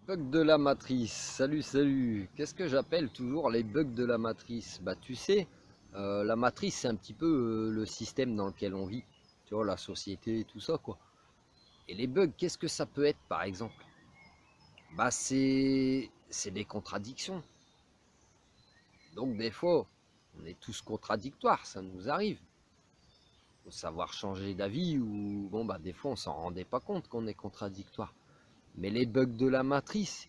Bugs de la matrice, salut salut. Qu'est-ce que j'appelle toujours les bugs de la matrice? Bah tu sais, la matrice c'est un petit peu le système dans lequel on vit, tu vois, la société et tout ça quoi. Et les bugs, qu'est-ce que ça peut être par exemple? Bah c'est des contradictions. Donc des fois, on est tous contradictoires, ça nous arrive. Faut savoir changer d'avis ou bon bah des fois on s'en rendait pas compte qu'on est contradictoire. Mais les bugs de la matrice,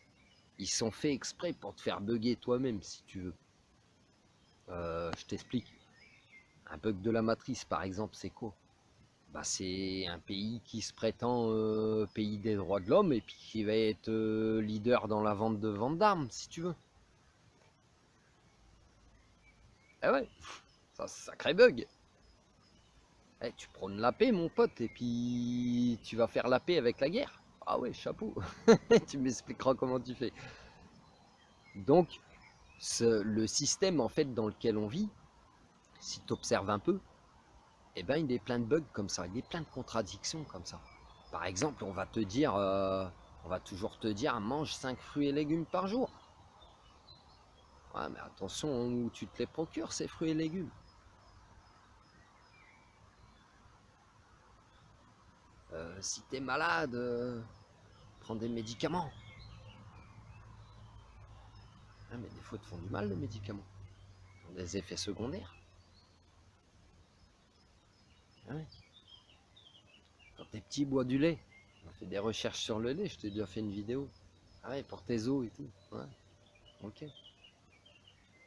ils sont faits exprès pour te faire bugger toi-même si tu veux. Je t'explique. Un bug de la matrice, par exemple, c'est quoi? Bah, c'est un pays qui se prétend pays des droits de l'homme et puis qui va être leader dans la vente d'armes, si tu veux. Eh ouais, ça c'est un sacré bug. Eh, tu prônes la paix, mon pote, et puis tu vas faire la paix avec la guerre. Ah ouais, chapeau. Tu m'expliqueras comment tu fais. Donc, le système en fait dans lequel on vit, si tu observes un peu, eh ben, il est plein de bugs comme ça, il est plein de contradictions comme ça. Par exemple, on va toujours te dire, mange 5 fruits et légumes par jour. Ouais, mais attention où tu te les procures, ces fruits et légumes. Si t'es malade, prends des médicaments. Ah, mais des fois, ils te font du mal, les médicaments. Ils ont des effets secondaires. Ah ouais. Quand t'es petit, bois du lait. On fait des recherches sur le lait, je t'ai déjà fait une vidéo. Ah ouais, pour tes os et tout. Ouais, ok.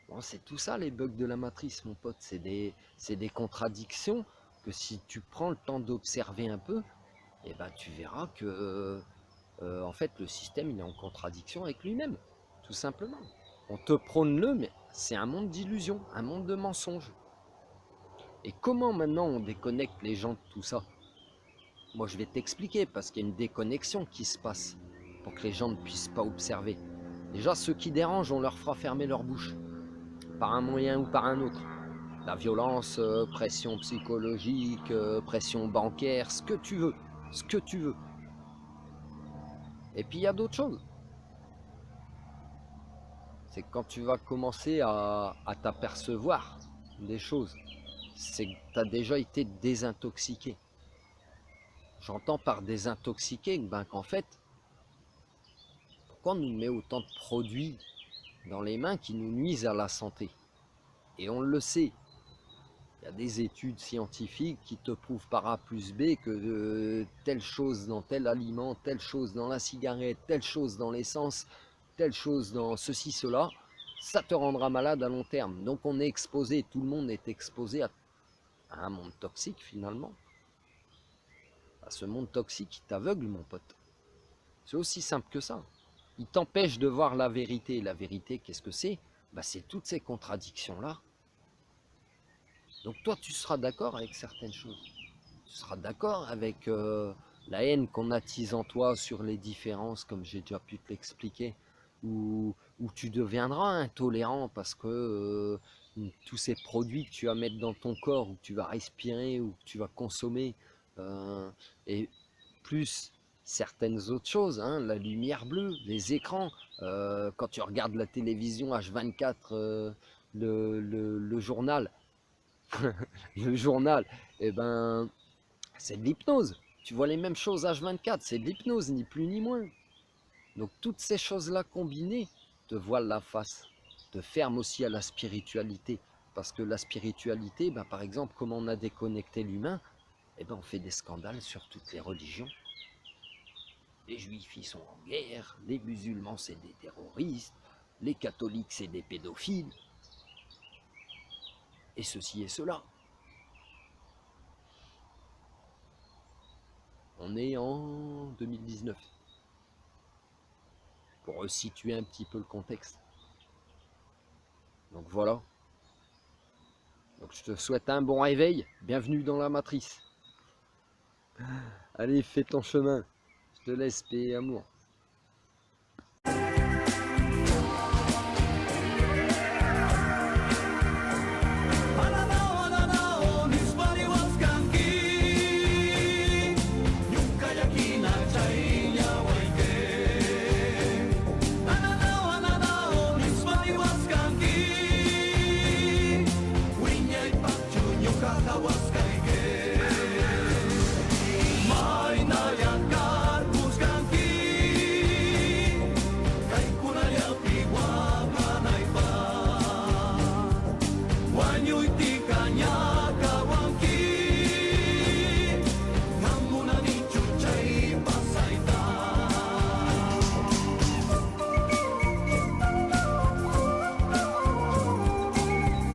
Bon, c'est tout ça les bugs de la matrice, mon pote. C'est des contradictions que si tu prends le temps d'observer un peu, eh ben, tu verras que en fait, le système il est en contradiction avec lui-même, tout simplement. On te prône le, mais c'est un monde d'illusions, un monde de mensonges. Et comment maintenant on déconnecte les gens de tout ça? Moi, je vais t'expliquer parce qu'il y a une déconnexion qui se passe pour que les gens ne puissent pas observer. Déjà, ceux qui dérangent, on leur fera fermer leur bouche, par un moyen ou par un autre. La violence, pression psychologique, pression bancaire, ce que tu veux, ce que tu veux. Et puis il y a d'autres choses. C'est quand tu vas commencer à t'apercevoir des choses, c'est que tu as déjà été désintoxiqué. J'entends par désintoxiqué ben, qu'en fait, pourquoi on nous met autant de produits dans les mains qui nous nuisent à la santé? Et on le sait, il y a des études scientifiques qui te prouvent par A plus B que telle chose dans tel aliment, telle chose dans la cigarette, telle chose dans l'essence, telle chose dans ceci, cela, ça te rendra malade à long terme. Donc on est exposé, tout le monde est exposé à un monde toxique finalement. À ce monde toxique qui t'aveugle, mon pote. C'est aussi simple que ça. Il t'empêche de voir la vérité. La vérité, qu'est-ce que c'est? Bah, c'est toutes ces contradictions-là. Donc toi, tu seras d'accord avec certaines choses. Tu seras d'accord avec la haine qu'on attise en toi sur les différences, comme j'ai déjà pu te l'expliquer, ou tu deviendras intolérant parce que tous ces produits que tu vas mettre dans ton corps, ou que tu vas respirer, ou que tu vas consommer, euh, et plus certaines autres choses, hein, la lumière bleue, les écrans, quand tu regardes la télévision H24, le journal, le journal, eh ben, c'est de l'hypnose. Tu vois les mêmes choses H24, c'est de l'hypnose, ni plus ni moins. Donc toutes ces choses-là combinées te voilent la face, te ferment aussi à la spiritualité. Parce que la spiritualité, ben, par exemple, comme on a déconnecté l'humain, eh ben, on fait des scandales sur toutes les religions. Les juifs, ils sont en guerre, les musulmans, c'est des terroristes, les catholiques, c'est des pédophiles, et ceci et cela. On est en 2019. Pour situer un petit peu le contexte. Donc voilà. Donc je te souhaite un bon réveil. Bienvenue dans la matrice. Allez, fais ton chemin. Je te laisse paix et amour.